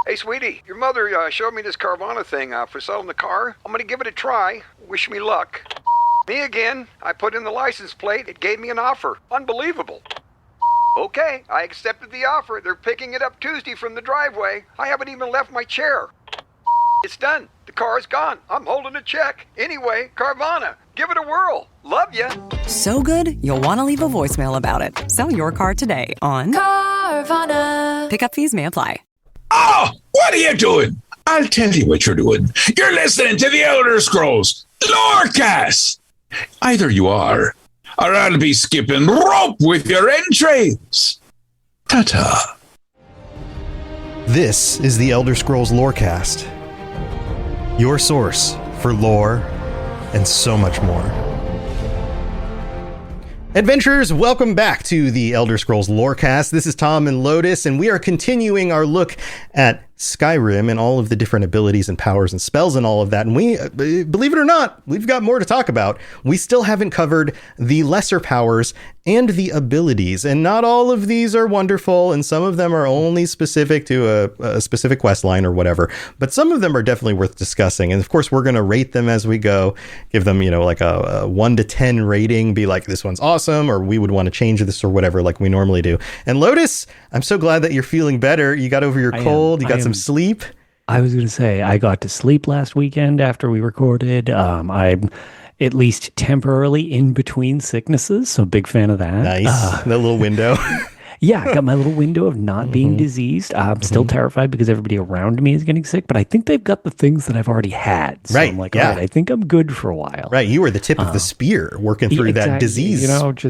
Hey, sweetie, your mother showed me this Carvana thing for selling the car. I'm gonna give it a try. Wish me luck. Me again. I put in the license plate. It gave me an offer. Unbelievable. Okay, I accepted the offer. They're picking it up Tuesday from the driveway. I haven't even left my chair. It's done. The car is gone. I'm holding a check. Anyway, Carvana, give it a whirl. Love ya. So good, you'll want to leave a voicemail about it. Sell your car today on Carvana. Pickup fees may apply. Oh, what are you doing? I'll tell you what you're doing. You're listening to the Elder Scrolls Lorecast. Either you are, or I'll be skipping rope with your entrails. Ta-ta. This is the Elder Scrolls Lorecast, your source for lore and so much more. Adventurers, welcome back to the Elder Scrolls Lorecast. This is Tom and Lotus, and we are continuing our look at Skyrim and all of the different abilities and powers and spells and all of that. And we, believe it or not, we've got more to talk about. We still haven't covered the lesser powers and the abilities. And not all of these are wonderful, and some of them are only specific to a specific quest line or whatever. But some of them are definitely worth discussing. And of course, we're going to rate them as we go, give them, like a 1 to 10 rating, be like, this one's awesome, or we would want to change this or whatever, like we normally do. And Lotus, I'm so glad that you're feeling better. You got over your cold. You got some sleep. I was going to say, I got to sleep last weekend after we recorded. I'm at least temporarily in between sicknesses, so big fan of that. Nice. That little window. Yeah, I got my little window of not being diseased. I'm still terrified because everybody around me is getting sick, but I think they've got the things that I've already had. So right. I'm like, yeah. all right, I think I'm good for a while. Right. You were the tip of the spear working through that disease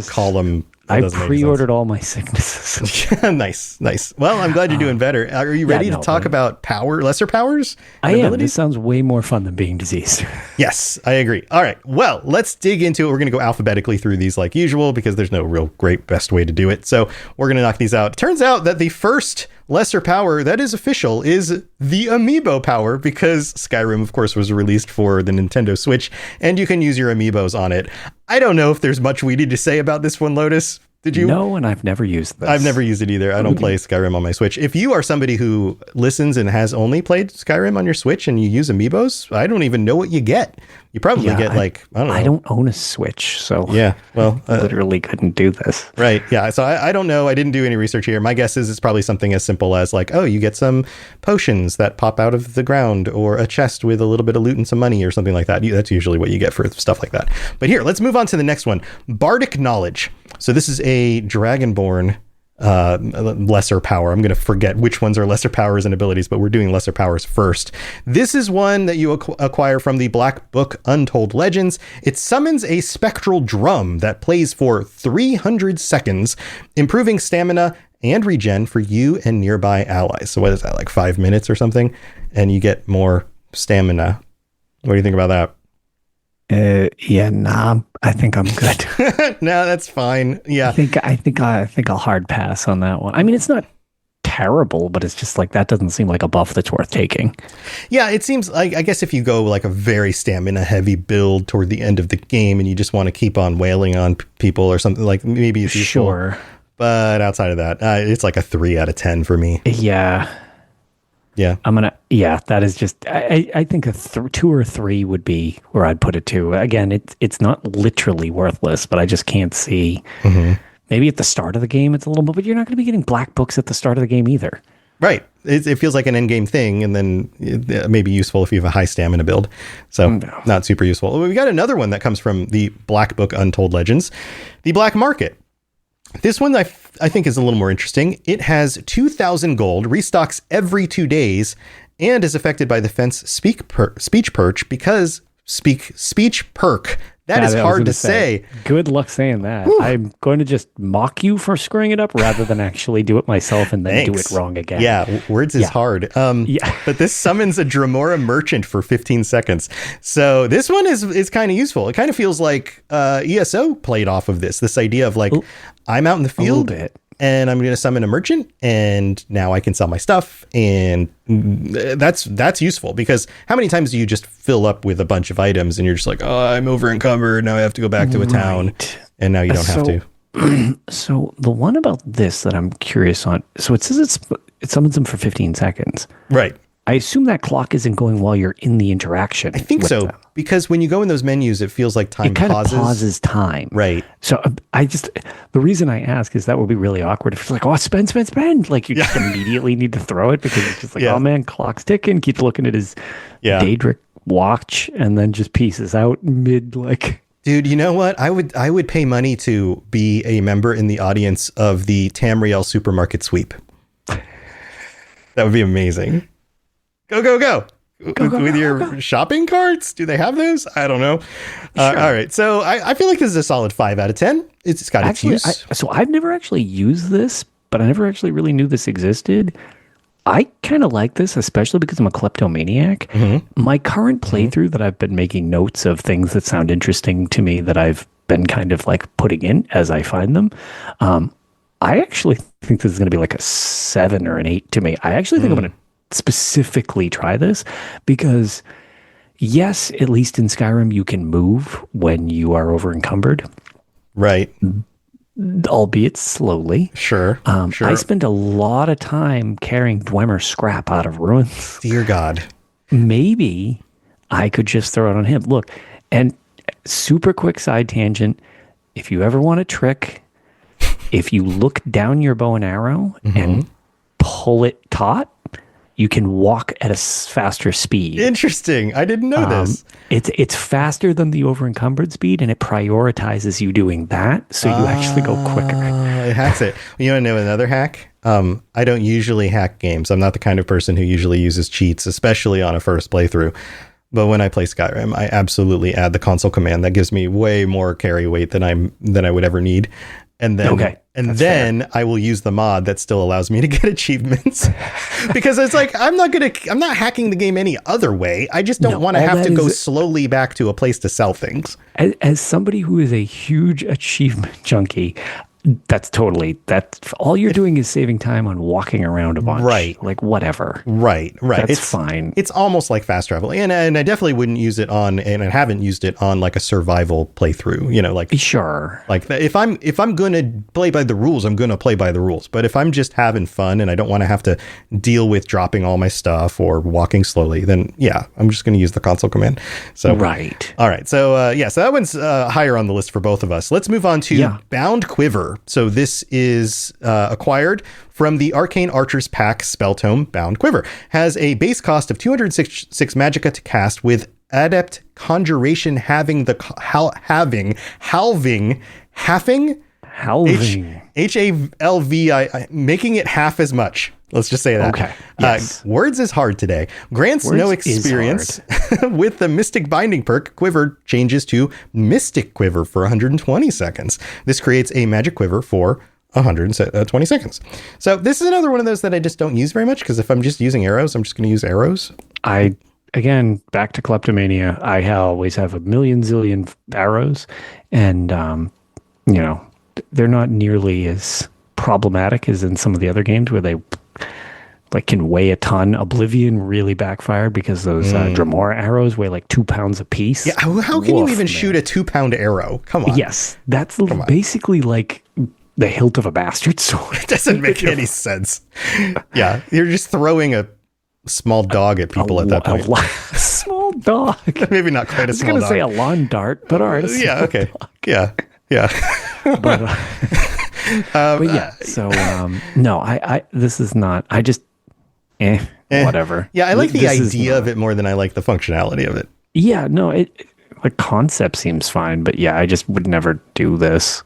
column. I pre-ordered all my sicknesses. Nice. Well, I'm glad you're doing better. Are you ready to talk about lesser powers? I am. This sounds way more fun than being diseased. Yes, I agree. All right. Well, let's dig into it. We're going to go alphabetically through these like usual because there's no real great best way to do it. So we're going to knock these out. It turns out that the first lesser power that is official is the amiibo power, because Skyrim, of course, was released for the Nintendo Switch, and you can use your amiibos on it. I don't know if there's much we need to say about this one, Lotus. Did you? No, and I've never used this. I've never used it either. I don't play Skyrim on my Switch. If you are somebody who listens and has only played Skyrim on your Switch and you use amiibos, I don't even know what you get. You probably get I don't know. I don't own a Switch, so yeah. Well, I literally couldn't do this. Right. Yeah. So I don't know. I didn't do any research here. My guess is it's probably something as simple as like, oh, you get some potions that pop out of the ground, or a chest with a little bit of loot and some money or something like that. That's usually what you get for stuff like that. But here, let's move on to the next one. Bardic Knowledge. So this is a Dragonborn lesser power. I'm going to forget which ones are lesser powers and abilities, but we're doing lesser powers first. This is one that you acquire from the Black Book Untold Legends. It summons a spectral drum that plays for 300 seconds, improving stamina and regen for you and nearby allies. So what is that, like 5 minutes or something? And you get more stamina. What do you think about that? I think I'm good. No, that's fine. Yeah. I think I'll hard pass on that one. I mean, it's not terrible, but it's just like, that doesn't seem like a buff that's worth taking. Yeah, it seems like, I guess if you go like a very stamina heavy build toward the end of the game and you just want to keep on wailing on people or something, like maybe it's useful. Sure. But outside of that, it's like a 3 out of 10 for me. Yeah. That is just, I think a 2 or 3 would be where I'd put it to. Again, it's not literally worthless, but I just can't see. Maybe at the start of the game it's a little bit, but you're not going to be getting black books at the start of the game either. Right. It feels like an end game thing, and then it may be useful if you have a high stamina build. So not super useful. We got another one that comes from the Black Book Untold Legends, the Black Market. This one I think is a little more interesting. It has 2,000 gold, restocks every 2 days, and is affected by the fence speech perk because speech perk. That is hard to say. Good luck saying that. Whew. I'm going to just mock you for screwing it up rather than actually do it myself and then do it wrong again. Yeah, words is hard. But this summons a Dremora merchant for 15 seconds. So this one is kind of useful. It kind of feels like ESO played off of this idea of like, I'm out in the field and I'm going to summon a merchant, and now I can sell my stuff. And that's useful, because how many times do you just fill up with a bunch of items and you're just like, oh, I'm over encumbered. Now I have to go back to a town. And now you don't have to. So the one about this that I'm curious on, so it says it summons them for 15 seconds. Right. I assume that clock isn't going while you're in the interaction. I think with so, them. because when you go in those menus, it feels like time It kind pauses. of pauses time. Right. So the reason I ask is that would be really awkward if it's like, oh, spend. Like you just immediately need to throw it because it's just like, oh man, clock's ticking. Keeps looking at his Daedric watch and then just pieces out mid like. Dude, you know what? I would pay money to be a member in the audience of the Tamriel supermarket sweep. That would be amazing. Go. With your shopping carts? Do they have those? I don't know. Sure. All right. So I feel like this is a solid 5 out of 10. It's got Actually, its use. so I've never actually used this, but I never actually really knew this existed. I kind of like this, especially because I'm a kleptomaniac. Mm-hmm. My current playthrough that I've been making notes of things that sound interesting to me that I've been kind of like putting in as I find them. I actually think this is going to be like a 7 or an 8 to me. I actually think I'm going to specifically try this because yes, at least in Skyrim, you can move when you are over encumbered. Right. Albeit slowly. Sure. I spend a lot of time carrying Dwemer scrap out of ruins. Dear God. Maybe I could just throw it on him. Look, and super quick side tangent. If you ever want a trick, if you look down your bow and arrow and pull it taut, you can walk at a faster speed. Interesting. I didn't know this. It's faster than the over encumbered speed, and it prioritizes you doing that, so you actually go quicker. It hacks it. You want to know another hack? I don't usually hack games. I'm not the kind of person who usually uses cheats, especially on a first playthrough. But when I play Skyrim, I absolutely add the console command. That gives me way more carry weight than I would ever need. And then I will use the mod that still allows me to get achievements because it's like, I'm not hacking the game any other way. I just don't want to have to go slowly back to a place to sell things. As somebody who is a huge achievement junkie, that's all you're doing is saving time on walking around a bunch. Right. Like whatever. Right. That's fine. It's almost like fast travel. And I definitely wouldn't use it on, and I haven't used it on like a survival playthrough, like. Sure. Like if I'm going to play by the rules, I'm going to play by the rules. But if I'm just having fun and I don't want to have to deal with dropping all my stuff or walking slowly, then yeah, I'm just going to use the console command. So. Right. All right. So so that one's higher on the list for both of us. Let's move on to Bound Quiver. So this is acquired from the Arcane Archers Pack spell tome. Bound Quiver has a base cost of 206 magicka to cast, with Adept Conjuration halving, HALVI, making it half as much. Let's just say that. Okay. Yes. Words is hard today. Grants no experience. With the Mystic Binding perk, Quiver changes to Mystic Quiver for 120 seconds. This creates a magic quiver for 120 seconds. So this is another one of those that I just don't use very much, because if I'm just using arrows, I'm just going to use arrows. Again, back to kleptomania, I always have a million zillion arrows, and, they're not nearly as problematic as in some of the other games where they can weigh a ton. Oblivion really backfired because those Dremora arrows weigh like 2 pounds a piece. Yeah, how can you even shoot a 2-pound arrow? Come on. Yes, that's basically like the hilt of a bastard sword. It doesn't make any sense. Yeah, you're just throwing a small dog at people at that point. A small dog. Maybe not quite a small dog. I was going to say a lawn dart, but all right. Yeah, okay. Yeah. But yeah, so no, I this is not, I just whatever. Yeah, I like the idea of it more than I like the functionality of it. Yeah, no, the concept seems fine, but yeah, I just would never do this.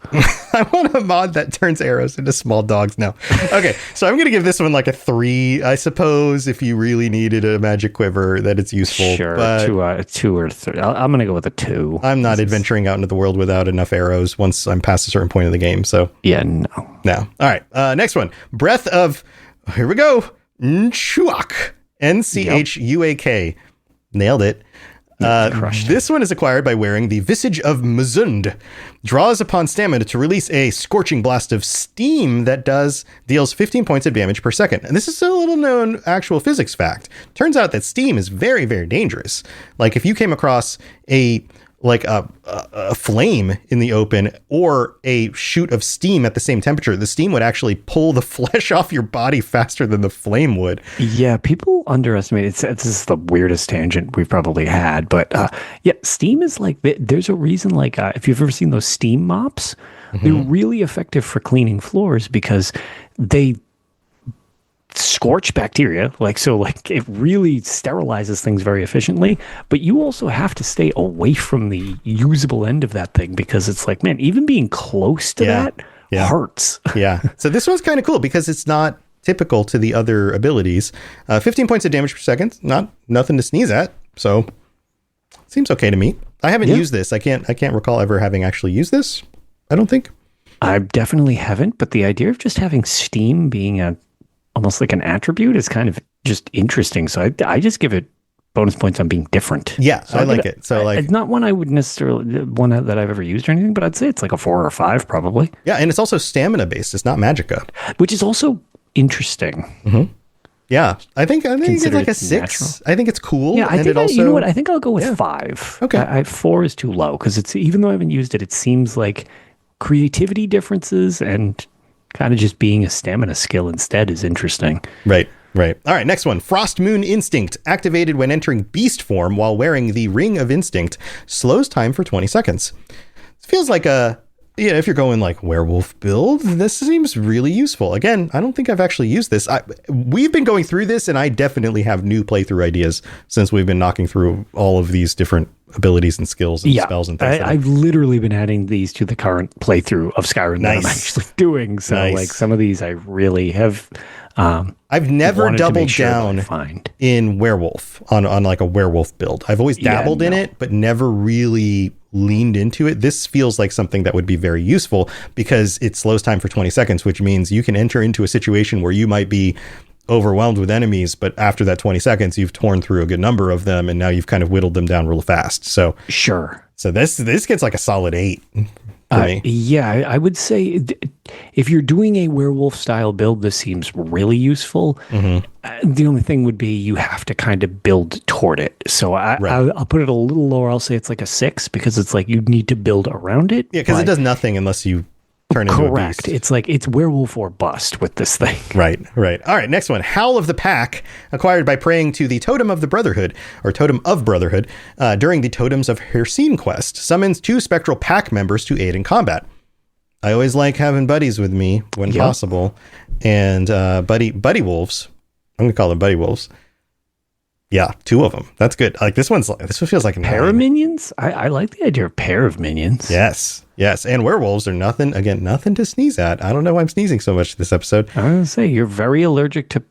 I want a mod that turns arrows into small dogs now. Okay, so I'm going to give this one like a 3, I suppose, if you really needed a magic quiver, that it's useful. Sure, but 2 or 3. I'm going to go with a 2. I'm not adventuring out into the world without enough arrows once I'm past a certain point of the game, so. Yeah, no. All right, next one. Breath of, here we go, Nchuak. Nchuak. Nailed it. This one is acquired by wearing the Visage of Muzund. Draws upon stamina to release a scorching blast of steam that deals 15 points of damage per second. And this is a little known actual physics fact. Turns out that steam is very, very dangerous. Like if you came across a a flame in the open or a shoot of steam at the same temperature, the steam would actually pull the flesh off your body faster than the flame would. Yeah, people underestimate it. This is the weirdest tangent we've probably had, but yeah, steam is like, there's a reason, like if you've ever seen those steam mops, they're really effective for cleaning floors because they scorch bacteria, so it really sterilizes things very efficiently, but you also have to stay away from the usable end of that thing because it's like, man, even being close to that hurts. Yeah. So this one's kind of cool because it's not typical to the other abilities. 15 points of damage per second, nothing to sneeze at. So seems okay to me. I haven't used this. I can't recall ever having actually used this. I don't think. I definitely haven't, but the idea of just having steam being almost like an attribute is kind of just interesting. So I just give it bonus points on being different. Yeah, so I like it. So it's not one I would necessarily, one that I've ever used or anything, but I'd say it's like a 4 or 5 probably. Yeah, and it's also stamina based. It's not magicka. Which is also interesting. Mm-hmm. Yeah, I think it's like a 6. Natural. I think it's cool. Yeah, I think you know what? I think I'll go with 5. Okay, 4 is too low because it's, even though I haven't used it, it seems like creativity differences and kind of just being a stamina skill instead is interesting. Right. All right, next one. Frost Moon Instinct. Activated when entering beast form while wearing the Ring of Instinct. Slows time for 20 seconds. It feels like if you're going like werewolf build, this seems really useful. Again, I don't think I've actually used this. We've been going through this, and I definitely have new playthrough ideas since we've been knocking through all of these different abilities and skills and spells and things. I've literally been adding these to the current playthrough of Skyrim that I'm actually doing. So like some of these I really have. I've never doubled down in werewolf on like a werewolf build. I've always dabbled in it, but never really leaned into it. This feels like something that would be very useful because it slows time for 20 seconds, which means you can enter into a situation where you might be overwhelmed with enemies, but after that 20 seconds, you've torn through a good number of them, and now you've kind of whittled them down real fast. So So this gets like a solid 8 for me. Yeah, I would say if you're doing a werewolf style build, this seems really useful. The only thing would be you have to kind of build toward it. So I'll put it a little lower. I'll say it's like a 6 because it's like you need to build around it. Yeah, because it does nothing unless you turn into a beast. Correct. It's like it's werewolf or bust with this thing. Right. All right, next one. Howl of the Pack, acquired by praying to the Totem of the Brotherhood, or Totem of Brotherhood, during the Totems of Hircine quest. Summons 2 spectral pack members to aid in combat. I always like having buddies with me when possible. And buddy wolves. I'm going to call them buddy wolves. Yeah, 2 of them. That's good. Like this one feels like a pair of minions. I like the idea of pair of minions. Yes. And werewolves are nothing to sneeze at. I don't know why I'm sneezing so much this episode. I was going to say, you're very allergic to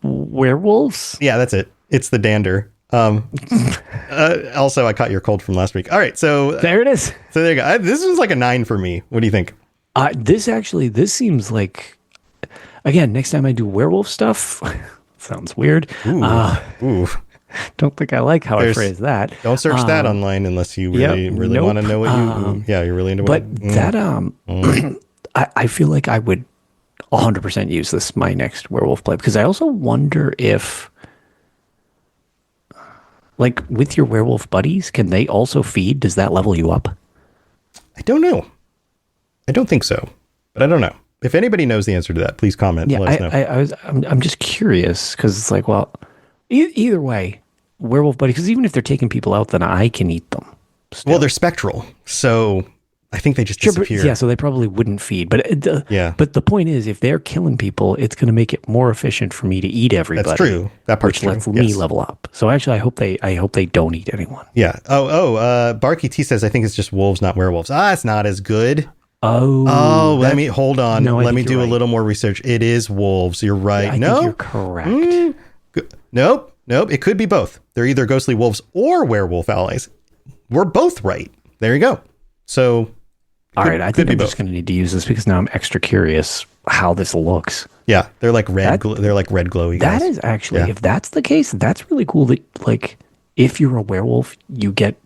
werewolves. Yeah, that's it. It's the dander. Also, I caught your cold from last week. All right, so there it is. So there you go. This was like a 9 for me. What do you think? This seems like, again, next time I do werewolf stuff, sounds weird. Ooh. Don't think I like how I phrase that. Don't search that online unless you really want to know what you're really into. But I feel like I would 100% use this my next werewolf play, because I also wonder if, like, with your werewolf buddies, can they also feed? Does that level you up? I don't know. I don't think so, but I don't know. If anybody knows the answer to that, please comment. Yeah, let us know. I'm just curious, because it's like, well, either way, werewolf buddies, because even if they're taking people out, then I can eat them. Still. Well, they're spectral, so I think they just disappear. Yeah, so they probably wouldn't feed. But But the point is, if they're killing people, it's going to make it more efficient for me to eat everybody. That's true. That part's which lets me level up. So actually, I hope they don't eat anyone. Yeah. Barky T says, I think it's just wolves, not werewolves. It's not as good. Let me hold on. No, let me do a little more research. It is wolves. You're right. I think you're correct. Nope. It could be both. They're either ghostly wolves or werewolf allies. We're both right. There you go. So, all right. I think I'm just going to need to use this because now I'm extra curious how this looks. Yeah, they're like red. They're like red glowy guys. That is actually, if that's the case, that's really cool. That, like, if you're a werewolf, you get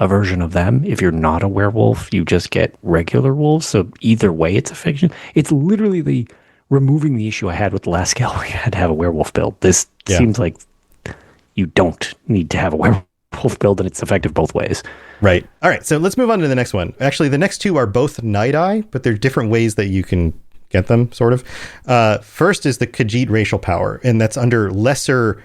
a version of them. If you're not a werewolf, you just get regular wolves. So either way, it's a fiction. It's literally removing the issue I had with the last scale where you had to have a werewolf build. This seems like you don't need to have a werewolf wolf build, and it's effective both ways. Right. All right. So let's move on to the next one. Actually, the next two are both Night Eye, but they're different ways that you can get them, sort of. First is the Khajiit racial power, and that's under lesser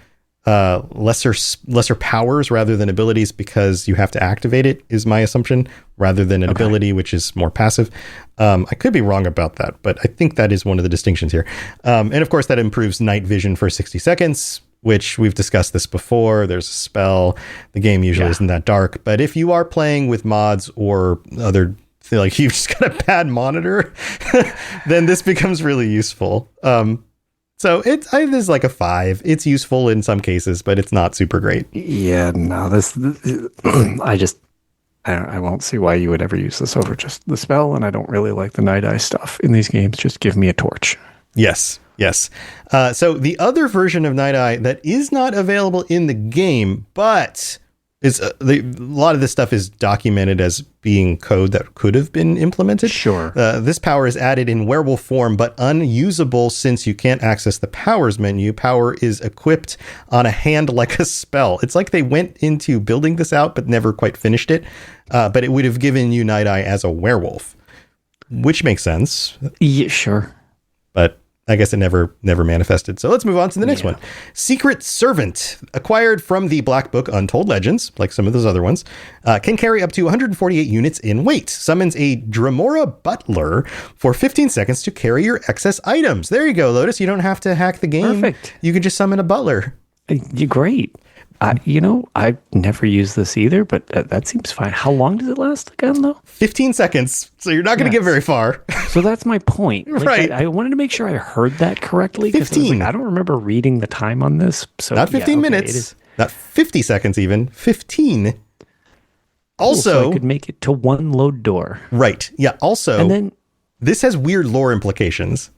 powers rather than abilities, because you have to activate it, is my assumption, rather than an ability, which is more passive. I could be wrong about that, but I think that is one of the distinctions here. And of course, that improves night vision for 60 seconds, which we've discussed this before. There's a spell. The game usually isn't that dark, but if you are playing with mods or other, like you've just got a bad monitor, then this becomes really useful. So this is like a 5. It's useful in some cases, but it's not super great. Yeah, no, this I won't see why you would ever use this over just the spell, and I don't really like the Night Eye stuff in these games. Just give me a torch. Yes. So the other version of Night Eye that is not available in the game, but is a lot of this stuff is documented as being code that could have been implemented. Sure. This power is added in werewolf form, but unusable since you can't access the powers menu. Power is equipped on a hand like a spell. It's like they went into building this out, but never quite finished it. But it would have given you Night Eye as a werewolf, which makes sense. Yeah, sure. But I guess it never manifested. So let's move on to the next one. Secret Servant, acquired from the Black Book Untold Legends, like some of those other ones, can carry up to 148 units in weight. Summons a Dremora Butler for 15 seconds to carry your excess items. There you go, Lotus. You don't have to hack the game. Perfect. You can just summon a butler. You're great. I've never used this either, but that seems fine. How long does it last again, though? 15 seconds. So you're not going to get very far. So that's my point. Like, right. I wanted to make sure I heard that correctly. 15. I don't remember reading the time on this. So not 15 minutes. It is. Not 50 seconds even. 15. Also, so I could make it to one load door. Right. Yeah. Also, and then this has weird lore implications.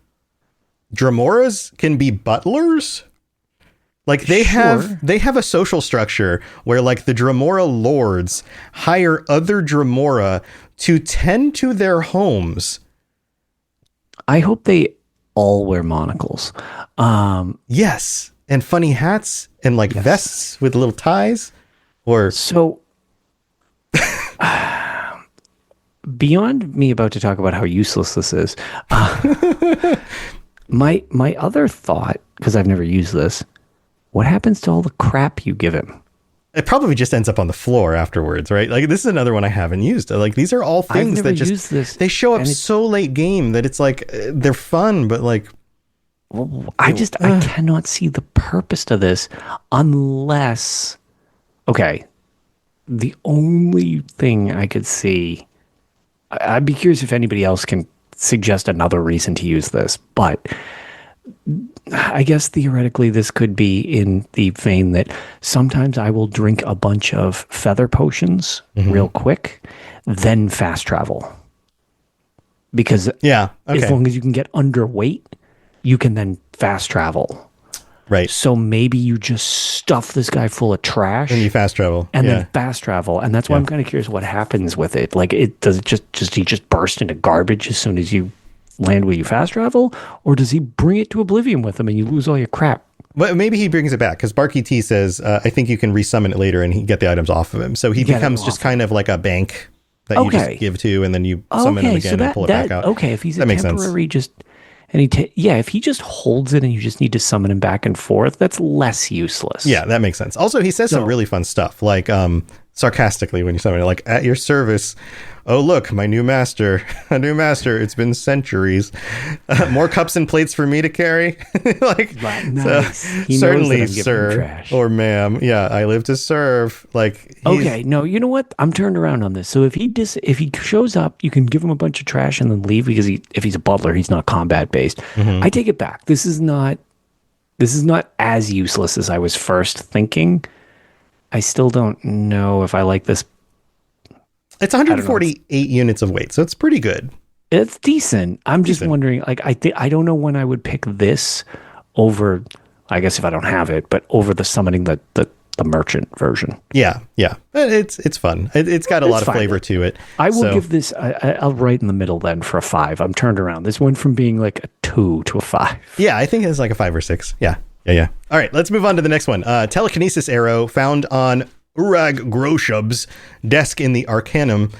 Dremoras can be butlers. Like they have a social structure where like the Dremora lords hire other Dremora to tend to their homes. I hope they all wear monocles. Yes. And funny hats and like vests with little ties. Or so beyond me about to talk about how useless this is. My other thought, because I've never used this, what happens to all the crap you give him? It probably just ends up on the floor afterwards, right? Like this is another one I haven't used. Like these are all things that just they show up so late game that it's like they're fun, but like I cannot see the purpose to this unless the only thing I could see, I'd be curious if anybody else can suggest another reason to use this, but I guess theoretically this could be in the vein that sometimes I will drink a bunch of feather potions real quick, then fast travel. Because as long as you can get underweight, you can then fast travel. Right. So maybe you just stuff this guy full of trash. And you fast travel. And then fast travel. And that's why I'm kind of curious what happens with it. Like he just burst into garbage as soon as you land where you fast travel, or does he bring it to oblivion with him and you lose all your crap? But maybe he brings it back because Barky T says, I think you can resummon it later and he get the items off of him. So he becomes just kind of like a bank that you just give to, and then you summon him again and pull it back out. Okay, if he's a temporary if he just holds it and you just need to summon him back and forth, that's less useless. Yeah, that makes sense. Also, he says some really fun stuff, like sarcastically when you summon it, like, at your service. Oh, look, my new master. A new master. It's been centuries. More cups and plates for me to carry. Like, nice. So, certainly, sir or ma'am. Yeah, I live to serve. Like, okay, no, you know what? I'm turned around on this. So if he shows up, you can give him a bunch of trash and then leave because if he's a butler, he's not combat based. I take it back. This is not as useless as I was first thinking. I still don't know if I like this. It's 148 units of weight, so it's pretty good. It's decent. I'm just wondering, like, I don't know when I would pick this over, I guess if I don't have it, but over the summoning the merchant version. Yeah. It's fun. It's got a lot of flavor to it. I will give this, I'll right in the middle then for a 5. I'm turned around. This went from being like a 2 to a 5. Yeah, I think it's like a 5 or 6. Yeah. All right, let's move on to the next one. Telekinesis arrow found on Urag Groshub's desk in the Arcanum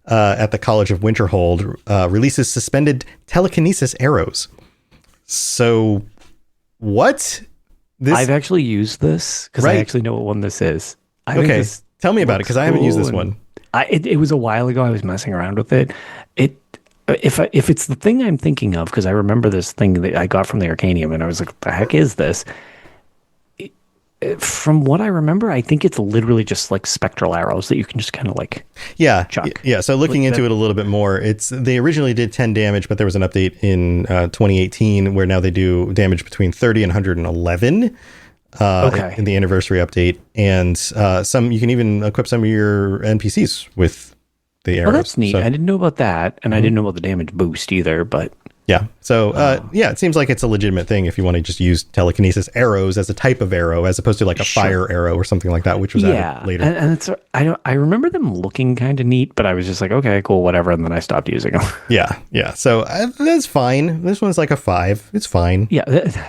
at the College of Winterhold releases suspended telekinesis arrows. So, what? I've actually used this because I actually know what one this is. Okay, tell me about it because I haven't used this one. It was a while ago. I was messing around with it. If it's the thing I'm thinking of, because I remember this thing that I got from the Arcanium, and I was like, "What the heck is this?" From what I remember, I think it's literally just like spectral arrows that you can just kind of like chuck. Yeah. So looking into it a little bit more, they originally did 10 damage, but there was an update in 2018 where now they do damage between 30 and 111 in the anniversary update, and you can even equip some of your NPCs with the arrows. Oh, that's neat. I didn't know about that, and I didn't know about the damage boost either, but... Yeah. So, it seems like it's a legitimate thing if you want to just use telekinesis arrows as a type of arrow, as opposed to like a fire arrow or something like that, which was added later. And it's, I remember them looking kind of neat, but I was just like, okay, cool, whatever. And then I stopped using them. Yeah. So that's fine. This one's like a 5. It's fine. Yeah.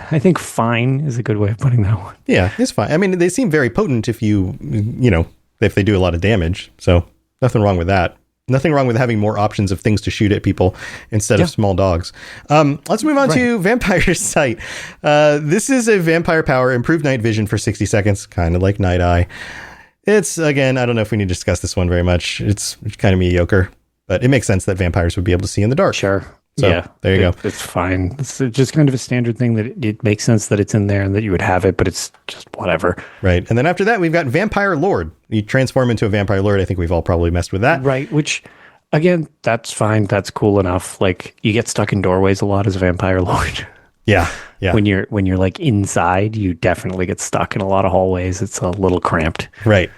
I think fine is a good way of putting that one. Yeah, it's fine. I mean, they seem very potent if if they do a lot of damage. So nothing wrong with that. Nothing wrong with having more options of things to shoot at people instead of small dogs. Let's move on to Vampire's Sight. This is a vampire power, improved night vision for 60 seconds, kind of like Night Eye. It's, again, I don't know if we need to discuss this one very much. It's kind of mediocre, but it makes sense that vampires would be able to see in the dark. Sure. So, there you go. It's fine. It's just kind of a standard thing that it makes sense that it's in there and that you would have it, but it's just whatever. Right. And then after that, we've got Vampire Lord. You transform into a Vampire Lord. I think we've all probably messed with that. Right. Which, again, that's fine. That's cool enough. Like, you get stuck in doorways a lot as a Vampire Lord. Yeah. When you're like inside, you definitely get stuck in a lot of hallways. It's a little cramped. Right.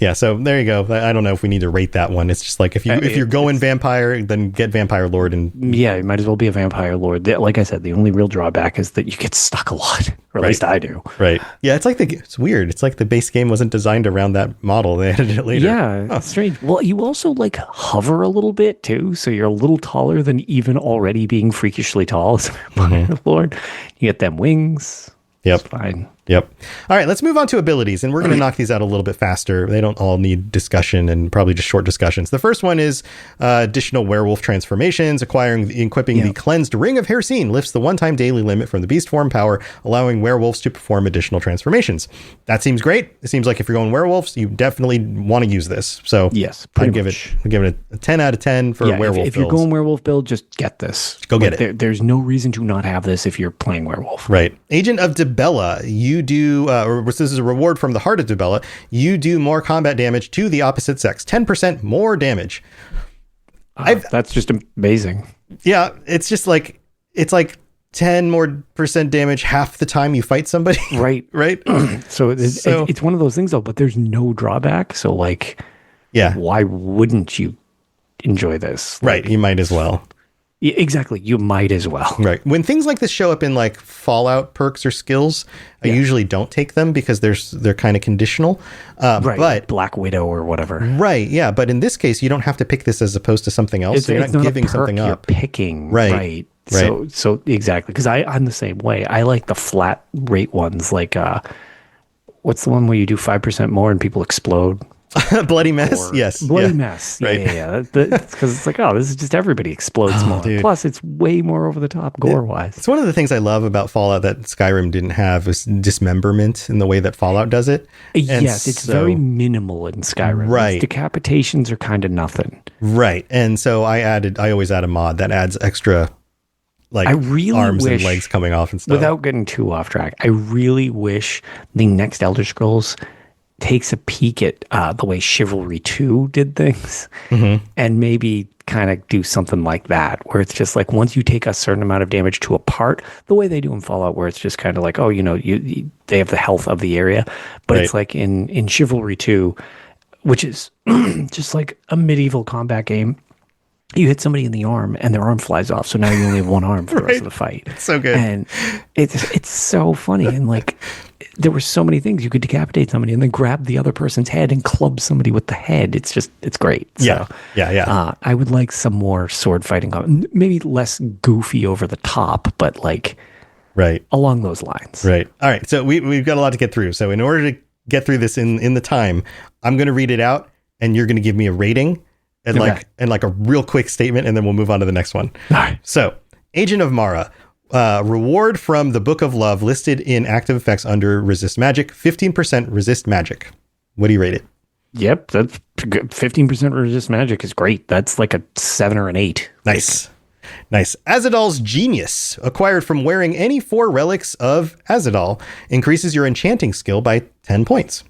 Yeah. So there you go. I don't know if we need to rate that one. It's just like if you're going vampire, then get Vampire Lord, and you might as well be a Vampire Lord. Like I said, the only real drawback is that you get stuck a lot, or at least I do. Right. Yeah. It's weird. It's like the base game wasn't designed around that model. They added it later. Yeah. It's strange. Well, you also like hover a little bit too, so you're a little taller than even already being freakishly tall as a Vampire Lord. You get them wings. Yep. It's fine. Yep. All right, let's move on to abilities, and we're going to knock these out a little bit faster. They don't all need discussion, and probably just short discussions. The first one is additional werewolf transformations. Equipping the cleansed Ring of Hercene lifts the one-time daily limit from the beast form power, allowing werewolves to perform additional transformations. That seems great. It seems like if you're going werewolves, you definitely want to use this. So yes, I'd give it a 10 out of 10 for werewolf. If you're going werewolf build, just get this. Go get it. There's no reason to not have this if you're playing werewolf. Right. Agent of Dibella, you do, this is a reward from the Heart of Dibella, you do more combat damage to the opposite sex, 10% more damage. That's just amazing. Yeah, it's just like, it's like 10% more damage half the time you fight somebody. Right. Right. So it's one of those things though, but there's no drawback. So like, why wouldn't you enjoy this? Right. You might as well. Exactly. You might as well. Right. When things like this show up in like Fallout perks or skills, I usually don't take them because they're kind of conditional. Right. But Black Widow or whatever. Right. Yeah. But in this case, you don't have to pick this as opposed to something else. So you're not giving something up. You're picking. Right. So exactly. Because I'm the same way. I like the flat rate ones. Like, what's the one where you do 5% more and people explode? Bloody Mess. Yes. Bloody Mess. Right. Yeah. Because it's like, this is just everybody explodes more. Dude. Plus, it's way more over the top gore-wise. It's one of the things I love about Fallout that Skyrim didn't have is dismemberment in the way that Fallout does it. Yes, it's very minimal in Skyrim. Right. Decapitations are kind of nothing. Right. And so I always add a mod that adds extra arms and legs coming off and stuff. Without getting too off track, I really wish the next Elder Scrolls takes a peek at the way Chivalry 2 did things, and maybe kind of do something like that, where it's just like once you take a certain amount of damage to a part, the way they do in Fallout, where it's just kind of like, they have the health of the area, but it's like in Chivalry 2, which is just like a medieval combat game. You hit somebody in the arm and their arm flies off, so now you only have one arm for the rest of the fight. It's so good. And it's so funny. And like, there were so many things. You could decapitate somebody and then grab the other person's head and club somebody with the head. It's great. So, yeah. I would like some more sword fighting, maybe less goofy over the top, but like, along those lines. Right. All right. So we've got a lot to get through. So in order to get through this in the time. I'm going to read it out, and you're going to give me a rating and like a real quick statement, and then we'll move on to the next one. All right. So, Agent of Mara. Reward from the Book of Love listed in active effects under resist magic, 15% resist magic. What do you rate it? Yep, that's good. 15% resist magic is great. That's like a 7 or an 8. Nice. Azadal's Genius, acquired from wearing any 4 relics of Azadal, increases your enchanting skill by 10 points.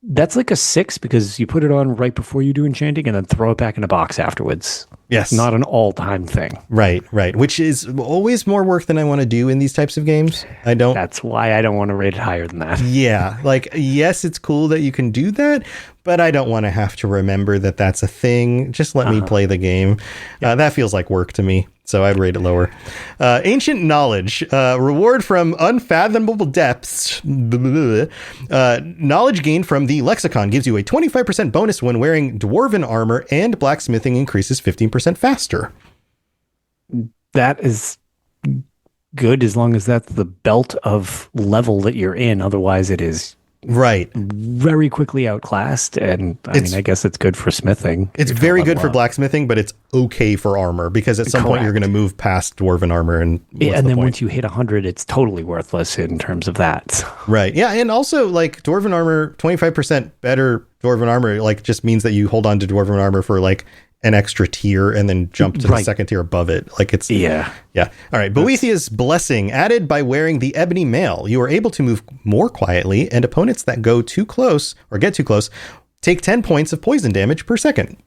That's like a 6 because you put it on right before you do enchanting and then throw it back in a box afterwards. Yes. Not an all-time thing. Right. Which is always more work than I want to do in these types of games. That's why I don't want to rate it higher than that. Yeah. Like, yes, it's cool that you can do that, but I don't want to have to remember that that's a thing. Just let me play the game. That feels like work to me. So I'd rate it lower. Ancient Knowledge. Reward from Unfathomable Depths. Knowledge gained from the Lexicon gives you a 25% bonus when wearing Dwarven armor, and blacksmithing increases 15% faster. That is good as long as that's the belt of level that you're in. Otherwise, it is right very quickly outclassed. And I guess it's good for smithing. It's very good for blacksmithing, but it's okay for armor because at some point you're going to move past Dwarven armor. And then once you hit 100, it's totally worthless in terms of that. Right. Yeah. And also like Dwarven armor, 25% better Dwarven armor, like just means that you hold on to Dwarven armor for like an extra tier and then jump to the second tier above it. Like it's yeah. All right. Boethia's Blessing, added by wearing the ebony mail. You are able to move more quietly, and opponents that go too close or get too close take 10 points of poison damage per second.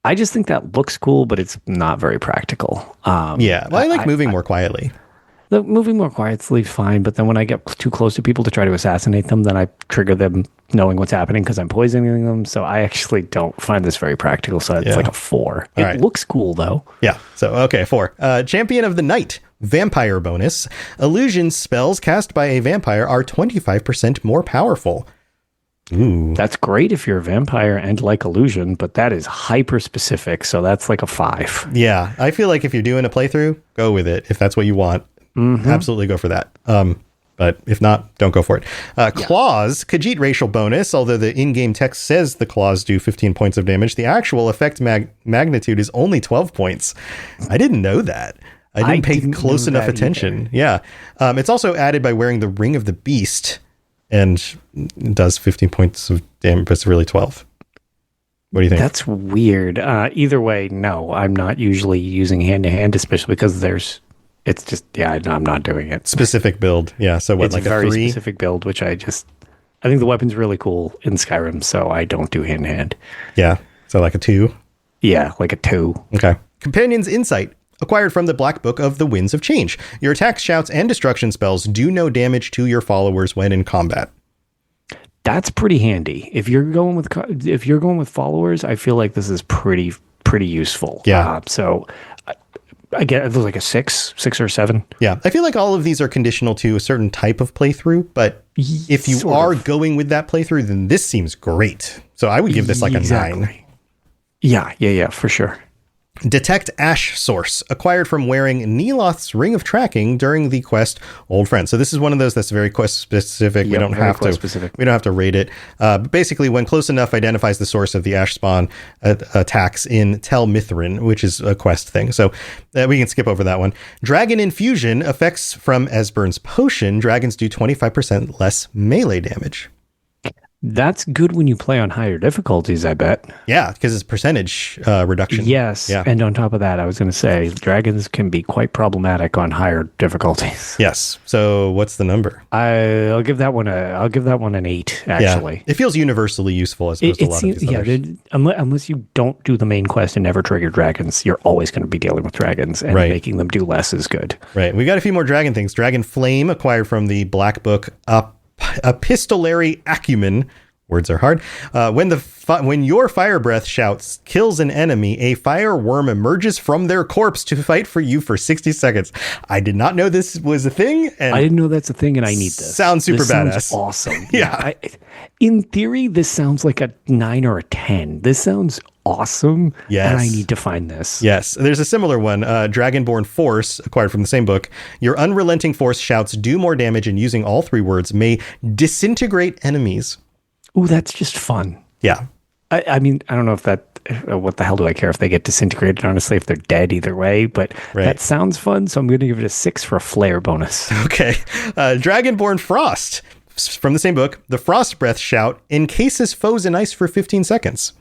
I just think that looks cool, but it's not very practical. I like moving more quietly. The moving more quietly is fine, but then when I get too close to people to try to assassinate them, then I trigger them knowing what's happening because I'm poisoning them. So I actually don't find this very practical. So it's like a 4. It looks cool, though. Yeah. So, okay, 4. Champion of the Night. Vampire bonus. Illusion spells cast by a vampire are 25% more powerful. Ooh. That's great if you're a vampire and like illusion, but that is hyper specific. So that's like a 5. Yeah. I feel like if you're doing a playthrough, go with it. If that's what you want. Absolutely go for that. But if not, don't go for it. Claws, Khajiit racial bonus. Although the in-game text says the claws do 15 points of damage, the actual effect magnitude is only 12 points. I didn't know that. I didn't pay close enough attention. Either. Yeah. It's also added by wearing the Ring of the Beast and does 15 points of damage, but it's really 12. What do you think? That's weird. Either way, no, I'm not usually using hand-to-hand, especially because it's just, I'm not doing it. Specific build. Yeah. So what, it's like a very 3? specific build, which I think the weapon's really cool in Skyrim, so I don't do hand to hand. Yeah. So like a 2? Yeah, like a 2. Okay. Companion's Insight, acquired from the Black Book of the Winds of Change. Your attacks, shouts, and destruction spells do no damage to your followers when in combat. That's pretty handy. If you're going with followers, I feel like this is pretty useful. Yeah. So I get it was like a 6 or 7. Yeah. I feel like all of these are conditional to a certain type of playthrough, but if you are going with that playthrough, then this seems great. So I would give this like a 9. Yeah, for sure. Detect Ash Source, acquired from wearing Neloth's Ring of Tracking during the quest Old Friend. So this is one of those that's very quest specific. Yep, we don't have to rate it. But basically, when close enough identifies the source of the Ash spawn attacks in Tel Mithrin, which is a quest thing. So we can skip over that one. Dragon Infusion, effects from Esbern's potion. Dragons do 25% less melee damage. That's good when you play on higher difficulties, I bet. Yeah, because it's percentage reduction. Yes, yeah. And on top of that, I was going to say, dragons can be quite problematic on higher difficulties. Yes. So what's the number? I'll give that one an 8, actually. Yeah. It feels universally useful as opposed to a lot of these others. Unless you don't do the main quest and never trigger dragons, you're always going to be dealing with dragons, and making them do less is good. Right. We got a few more dragon things. Dragon Flame, acquired from the Black Book Epistolary Acumen. Words are hard. When your fire breath shouts kills an enemy, a fire worm emerges from their corpse to fight for you for 60 seconds. I did not know this was a thing. And I didn't know that's a thing, and I need this. Sounds super badass. Sounds awesome. Yeah. In theory, this sounds like a 9 or a 10. This sounds awesome. Yes. And I need to find this. Yes. There's a similar one, Dragonborn Force, acquired from the same book. Your unrelenting force shouts, do more damage, and using all 3 words may disintegrate enemies. Ooh, that's just fun. Yeah. I mean, I don't know if that, what the hell do I care if they get disintegrated, honestly, if they're dead either way, but that sounds fun, so I'm going to give it a 6 for a flair bonus. Okay. Dragonborn Frost, from the same book, the Frost Breath shout encases foes in ice for 15 seconds.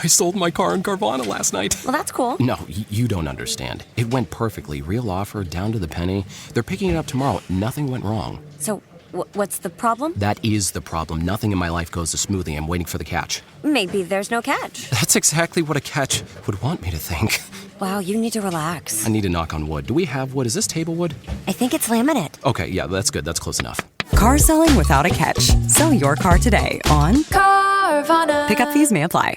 I sold my car in Carvana last night. Well, that's cool. No, you don't understand. It went perfectly. Real offer, down to the penny. They're picking it up tomorrow. Nothing went wrong. So, what's the problem? That is the problem. Nothing in my life goes as smoothly. I'm waiting for the catch. Maybe there's no catch. That's exactly what a catch would want me to think. Wow, you need to relax. I need to knock on wood. Do we have wood? Is this table wood? I think it's laminate. Okay, yeah, that's good. That's close enough. Car selling without a catch. Sell your car today on Carvana. Pickup fees may apply.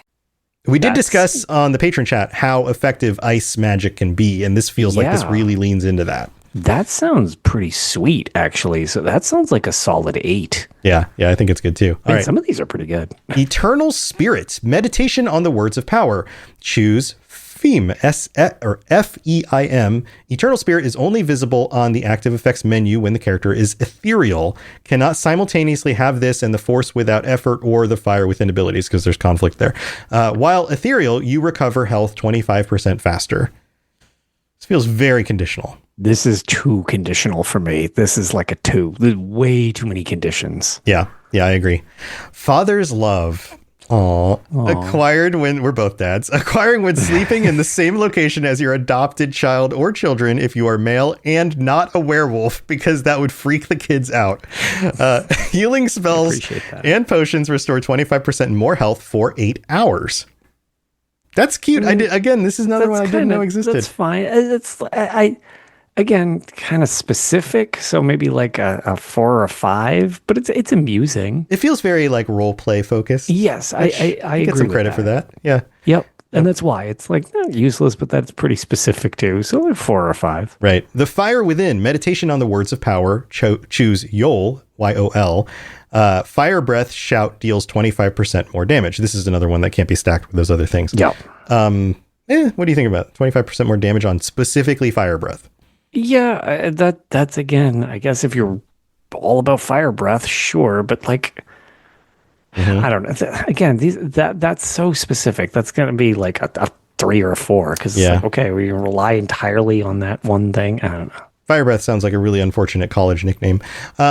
We did discuss on the patron chat how effective ice magic can be, and this feels like this really leans into that. That sounds pretty sweet, actually. So that sounds like a solid 8. Yeah, I think it's good too. All right. Some of these are pretty good. Eternal Spirit, meditation on the words of power. Choose FEIM, F-E-I-M. Eternal Spirit is only visible on the active effects menu when the character is ethereal. Cannot simultaneously have this and the force without effort or the fire within abilities because there's conflict there. While ethereal, you recover health 25% faster. This feels very conditional. This is too conditional for me. This is like a 2. There's way too many conditions. Yeah, I agree. Father's love. Aww. Acquired when we're both dads. Acquiring when sleeping in the same location as your adopted child or children if you are male and not a werewolf, because that would freak the kids out. Healing spells and potions restore 25% more health for 8 hours. That's cute. This is another one I didn't know existed. That's fine. Again, kind of specific, so maybe like a 4 or a 5, but it's amusing. It feels very like role play focused. Yes, I agree. Get some credit for that. Yeah. Yep. And that's why it's like not useless, but that's pretty specific too. So like 4 or 5. Right. The Fire Within, meditation on the words of power. Choose Yol, Y-O-L. Fire Breath shout deals 25% more damage. This is another one that can't be stacked with those other things. Yep. What do you think about it? 25% more damage on specifically Fire Breath? Yeah, that's again, I guess if you're all about fire breath, sure, but like, I don't know. Again, that's so specific. That's going to be like a 3 or a 4 because it's like, okay, we rely entirely on that one thing. I don't know. Fire Breath sounds like a really unfortunate college nickname.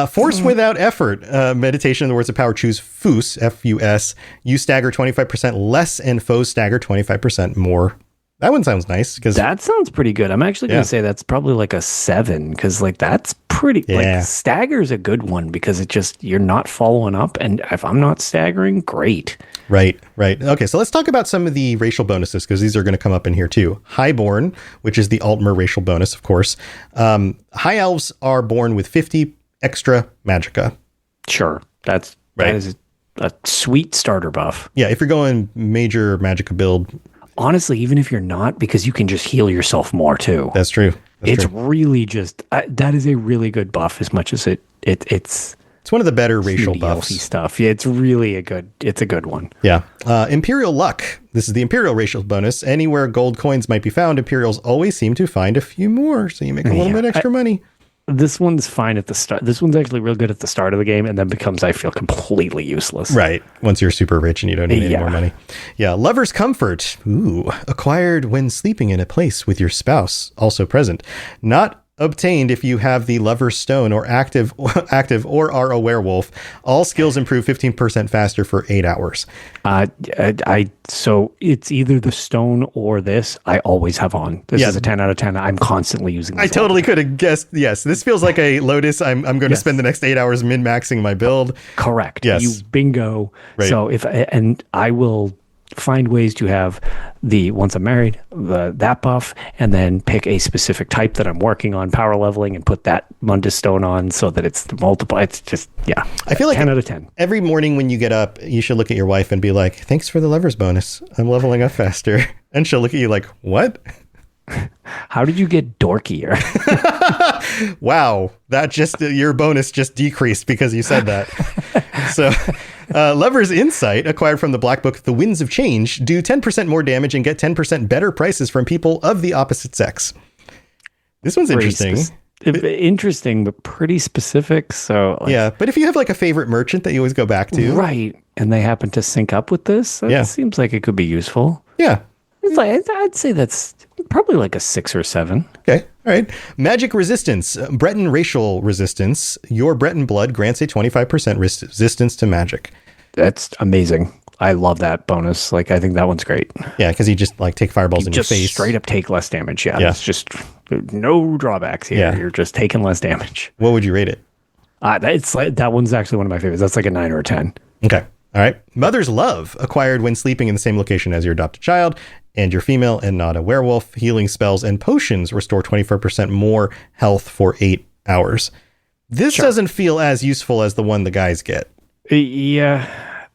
Force without effort. Meditation in the words of power. Choose Fus, F-U-S. You stagger 25% less and foes stagger 25% more. That one sounds nice. That sounds pretty good. I'm actually going to say that's probably like a 7 because like that's pretty. Like stagger's a good one because it just you're not following up, and if I'm not staggering, great. Right. Okay, so let's talk about some of the racial bonuses because these are going to come up in here too. Highborn, which is the Altmer racial bonus, of course. High elves are born with 50 extra magicka. Sure, that is a sweet starter buff. Yeah, if you're going major magicka build. Honestly, even if you're not, because you can just heal yourself more too. That's true. It's really just that is a really good buff. As much as it's one of the better racial buffs stuff. Yeah, it's really a good one. Yeah. Imperial luck. This is the Imperial racial bonus. Anywhere gold coins might be found, Imperials always seem to find a few more, so you make a little bit extra money. This one's fine at the start. This one's actually real good at the start of the game and then becomes, I feel, completely useless. Right. Once you're super rich and you don't need any more money. Yeah. Lover's comfort. Ooh. Acquired when sleeping in a place with your spouse also present. Not obtained if you have the Lover's Stone or active or are a werewolf. All skills improve 15% faster for 8 hours. So it's either the stone or this. I always have on. This is a 10 out of 10. I'm constantly using this. I totally could have guessed. Yes, this feels like a Lotus. I'm going to spend the next 8 hours min-maxing my build. Correct. Yes. You bingo. Right. So and I will find ways to have once I'm married, that buff, and then pick a specific type that I'm working on power leveling and put that Mundus Stone on so that it's the multiple. It's just, I feel like 10 out of 10. Every morning when you get up, you should look at your wife and be like, thanks for the Lover's bonus. I'm leveling up faster. And she'll look at you like, what? How did you get dorkier? Wow. Your bonus just decreased because you said that. So Lover's Insight, acquired from the Black Book The Winds of Change, do 10% more damage and get 10% better prices from people of the opposite sex. This one's interesting. Interesting, but pretty specific. So yeah, but if you have like a favorite merchant that you always go back to. Right. And they happen to sync up with this, that seems like it could be useful. Yeah. It's like, I'd say that's probably like a 6 or 7. Okay. All right. Magic resistance. Breton racial resistance. Your Breton blood grants a 25% resistance to magic. That's amazing. I love that bonus. Like, I think that one's great. Yeah, because you just like take fireballs in your face. Just straight up take less damage. Yeah. It's just no drawbacks here. Yeah. You're just taking less damage. What would you rate it? It's like, that one's actually one of my favorites. That's like a 9 or a 10. Okay. All right. Mother's Love, acquired when sleeping in the same location as your adopted child, and you're female and not a werewolf. Healing spells and potions restore 24% more health for 8 hours. This doesn't feel as useful as the one the guys get. Yeah,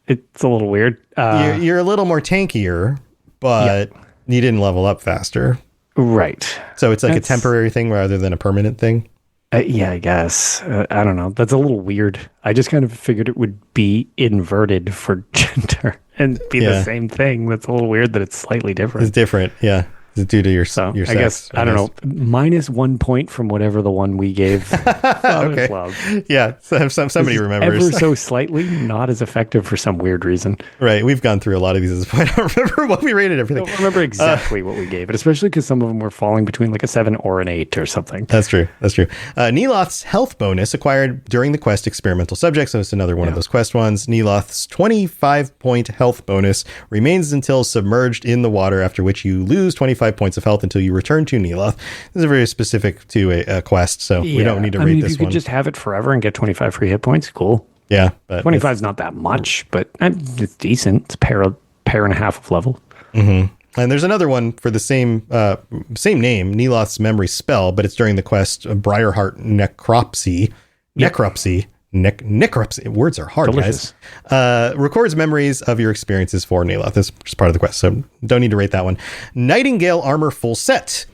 it's a little weird. You're a little more tankier, but you didn't level up faster. Right. So it's like a temporary thing rather than a permanent thing. Yeah, I guess. I don't know. That's a little weird. I just kind of figured it would be inverted for gender and be the same thing. That's a little weird that it's slightly different. It's different. Yeah. Is it due to your sex? I guess, I don't know. Minus 1 point from whatever the one we gave. Okay. Love. Yeah. So somebody remembers. Ever so slightly not as effective for some weird reason. Right. We've gone through a lot of these at this point. I don't remember what we rated everything. I don't remember exactly what we gave it, especially because some of them were falling between like a 7 or an 8 or something. That's true. That's true. Neloth's health bonus acquired during the quest experimental subject. So it's another one of those quest ones. Neloth's 25-point health bonus remains until submerged in the water, after which you lose 25 points of health until you return to Neloth. This is very specific to a quest, so we don't need to rate this one. If you could just have it forever and get 25 free hit points, cool. Yeah. But 25 is not that much, but it's decent. It's a pair and a half of level. Mm-hmm. And there's another one for the same name, Neloth's memory spell, but it's during the quest Briarheart Necropsy. Necropsy. Words are hard, Delicious. guys. Records memories of your experiences for Neloth. This is just part of the quest, so don't need to rate that one. Nightingale armor full set.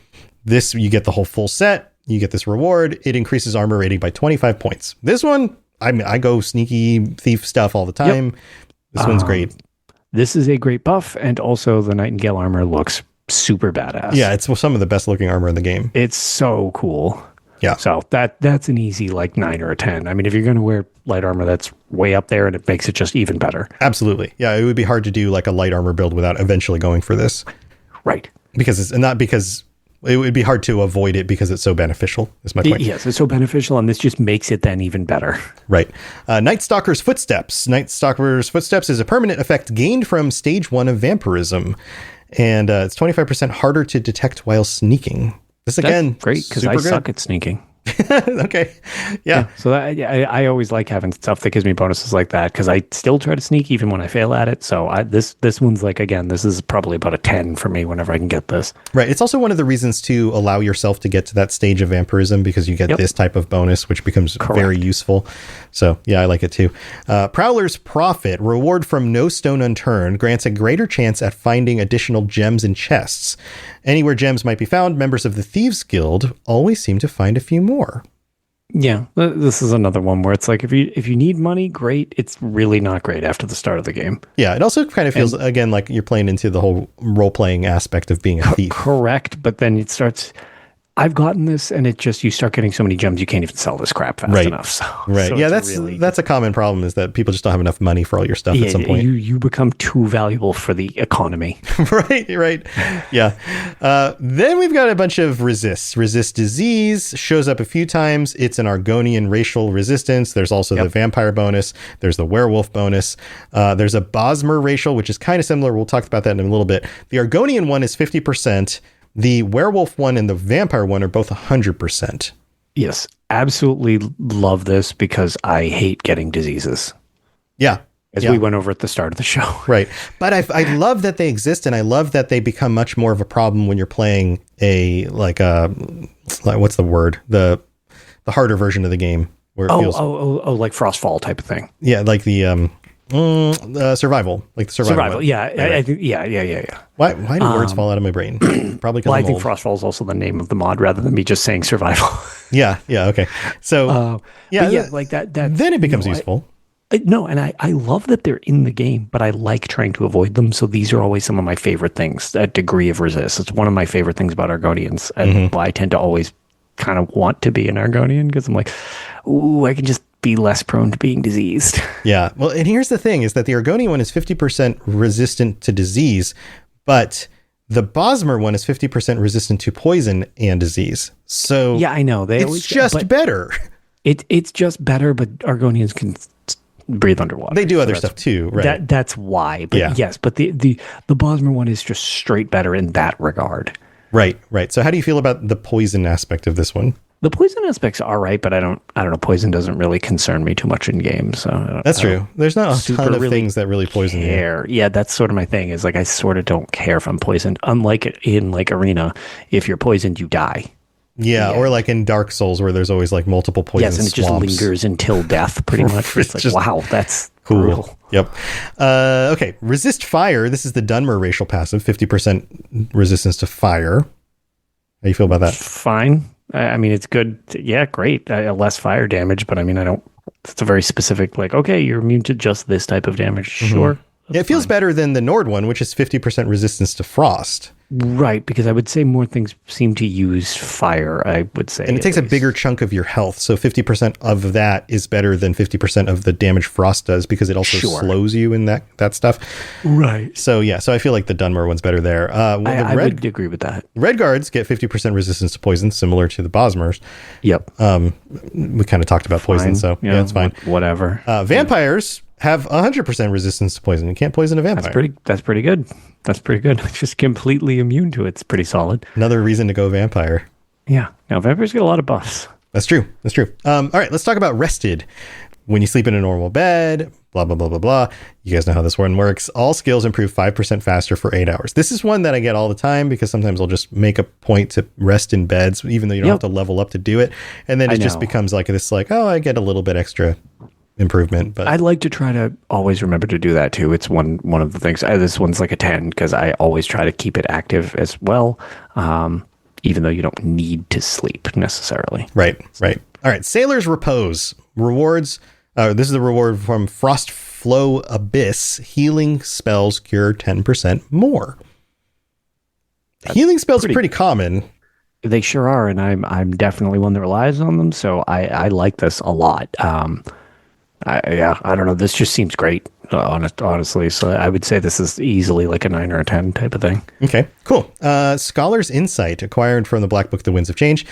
This, you get the whole full set. You get this reward. It increases armor rating by 25 points. This one, I go sneaky thief stuff all the time. Yep. This one's great. This is a great buff, and also the Nightingale armor looks super badass. Yeah, it's some of the best looking armor in the game. It's so cool. Yeah. So that's an easy like 9 or a 10. I mean, if you're going to wear light armor, that's way up there, and it makes it just even better. Absolutely. Yeah, it would be hard to do like a light armor build without eventually going for this. Right. Because it would be hard to avoid it because it's so beneficial, is my point. Yes, it's so beneficial, and this just makes it then even better. Right. Night Stalker's Footsteps. Night Stalker's Footsteps is a permanent effect gained from stage 1 of vampirism, and it's 25% harder to detect while sneaking. This again, that's great, because I suck at sneaking. Okay. Yeah. So I always like having stuff that gives me bonuses like that, because I still try to sneak even when I fail at it. So this one's like, again, this is probably about a 10 for me whenever I can get this. Right. It's also one of the reasons to allow yourself to get to that stage of vampirism, because you get this type of bonus, which becomes very useful. So yeah, I like it too. Prowler's Profit, reward from no stone unturned, grants a greater chance at finding additional gems in chests. Anywhere gems might be found, members of the Thieves Guild always seem to find a few more. Yeah, this is another one where it's like, if you need money, great. It's really not great after the start of the game. Yeah, it also kind of feels, again, like you're playing into the whole role-playing aspect of being a thief. Correct, but then it starts... I've gotten this, and it just, you start getting so many gems, you can't even sell this crap fast enough. So yeah, that's a common problem, is that people just don't have enough money for all your stuff at some point. You become too valuable for the economy. Right. Yeah. Then we've got a bunch of resists. Resist disease shows up a few times. It's an Argonian racial resistance. There's also the vampire bonus. There's the werewolf bonus. There's a Bosmer racial, which is kind of similar. We'll talk about that in a little bit. The Argonian one is 50%. The werewolf one and the vampire one are both 100%. Yes, absolutely love this, because I hate getting diseases. Yeah. As we went over at the start of the show. Right. But I love that they exist, and I love that they become much more of a problem when you're playing what's the word? The harder version of the game. Where it feels, like Frostfall type of thing. Yeah, like the survival, like the survival. Yeah, right. I think. Yeah. Why do words fall out of my brain? Probably because I think Frostfall is also the name of the mod rather than me just saying survival. Yeah. Okay. So like that. Then it becomes useful. No, and I love that they're in the game, but I like trying to avoid them. So these are always some of my favorite things. That degree of resist. It's one of my favorite things about Argonians. And I tend to always kind of want to be an Argonian because I'm like, ooh, I can just be less prone to being diseased. Yeah. Well, and here's the thing is that the Argonian one is 50% resistant to disease, but the Bosmer one is 50% resistant to poison and disease. So yeah, I know. It's just better. It's just better, but Argonians can breathe underwater. They do other stuff too, right? That's why. But yes, but the Bosmer one is just straight better in that regard. Right. So how do you feel about the poison aspect of this one? The poison aspect's all right, but I don't know. Poison doesn't really concern me too much in games. So that's true. There's not a ton of really things that really poison you. Yeah, that's sort of my thing. Is like I sort of don't care if I'm poisoned. Unlike in like Arena, if you're poisoned, you die. Yeah, or like in Dark Souls where there's always like multiple poison swamps. Yes, and it just lingers until death, pretty much. It's like, just, wow, that's cool. Brutal. Yep. Okay, Resist Fire. This is the Dunmer racial passive, 50% resistance to fire. How do you feel about that? Fine. I mean, it's good. Yeah, great. Less fire damage, but I mean, it's a very specific, like, okay, you're immune to just this type of damage. Sure. Yeah, it feels better than the Nord one, which is 50% resistance to frost. Right, because I would say more things seem to use fire, I would say. And it takes a bigger chunk of your health. So 50% of that is better than 50% of the damage frost does because it also slows you in that stuff. Right. So yeah, so I feel like the Dunmer one's better there. I would agree with that. Red guards get 50% resistance to poison, similar to the Bosmers. Yep. We kind of talked about poison, so yeah, it's fine. Whatever. Vampires have 100% resistance to poison. You can't poison a vampire. That's pretty good. That's pretty good. Just completely immune to it. It's pretty solid. Another reason to go vampire. Yeah. Now, vampires get a lot of buffs. That's true. All right, let's talk about rested. When you sleep in a normal bed, blah, blah, blah, blah, blah. You guys know how this one works. All skills improve 5% faster for 8 hours. This is one that I get all the time because sometimes I'll just make a point to rest in beds, even though you don't have to level up to do it. And then it just becomes like this, like, oh, I get a little bit extra improvement. But I'd like to try to always remember to do that too. It's one of the things. This one's like a 10 because I always try to keep it active as well, even though you don't need to sleep necessarily. Right. All right, Sailor's Repose. Rewards. This is the reward from Frost Flow Abyss. Healing spells cure 10% more. Healing spells are pretty common. They sure are, and I'm definitely one that relies on them, so I like this a lot. I don't know. This just seems great, honestly. So I would say this is easily like a 9 or a 10 type of thing. Okay, cool. Scholar's Insight, acquired from the Black Book, The Winds of Change.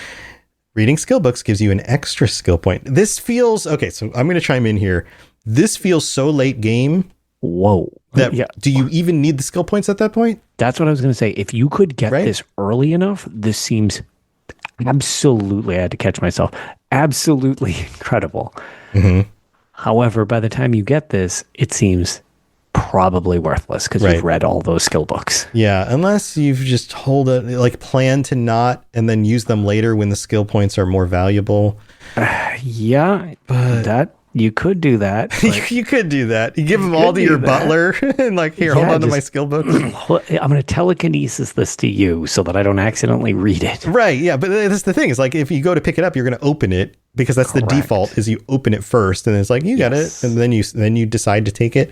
Reading skill books gives you an extra skill point. This feels, okay, so I'm going to chime in here. This feels so late game. Whoa. Do you even need the skill points at that point? That's what I was going to say. If you could get this early enough, this seems absolutely, I had to catch myself, absolutely incredible. Mm-hmm. However, by the time you get this, it seems probably worthless because you've read all those skill books. Yeah, unless you've just plan to not and then use them later when the skill points are more valuable. Yeah, but that you could do that. You could do that. You give them all to your butler and here, hold on to my skill book. I'm going to telekinesis this to you so that I don't accidentally read it. Right. Yeah. But that's the thing is if you go to pick it up, you're going to open it because that's the default is you open it first and it's like, you got it. And then you decide to take it.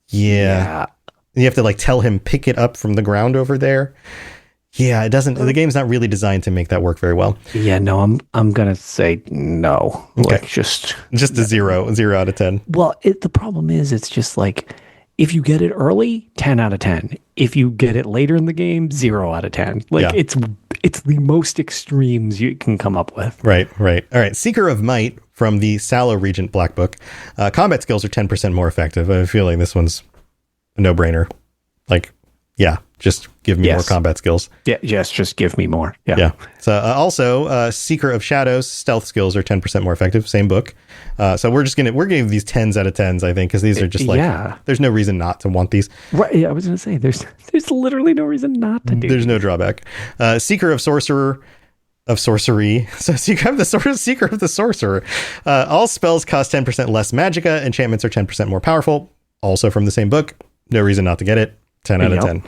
Yeah. You have to tell him, pick it up from the ground over there. Yeah, it doesn't. The game's not really designed to make that work very well. Yeah, no, I'm gonna say no. Okay. Just a 0 out of 10. Well, the problem is, it's just if you get it early, 10 out of 10. If you get it later in the game, 0 out of 10. It's the most extremes you can come up with. Right. All right. Seeker of Might from the Sallow Regent Black Book. Combat skills are 10% more effective. I have a feeling this one's a no-brainer. Just give me more combat skills. Yeah, yes, just give me more. Yeah. So also, Seeker of Shadows, stealth skills are 10% more effective. Same book. So we're giving these 10s out of 10s, I think, because these are just there's no reason not to want these. Right. Yeah, I was going to say there's literally no reason not to do. There's no drawback. Seeker of Sorcery. So Seeker of the Sorcerer. All spells cost 10% less magicka. Enchantments are 10% more powerful. Also from the same book. No reason not to get it. 10 out of Yep.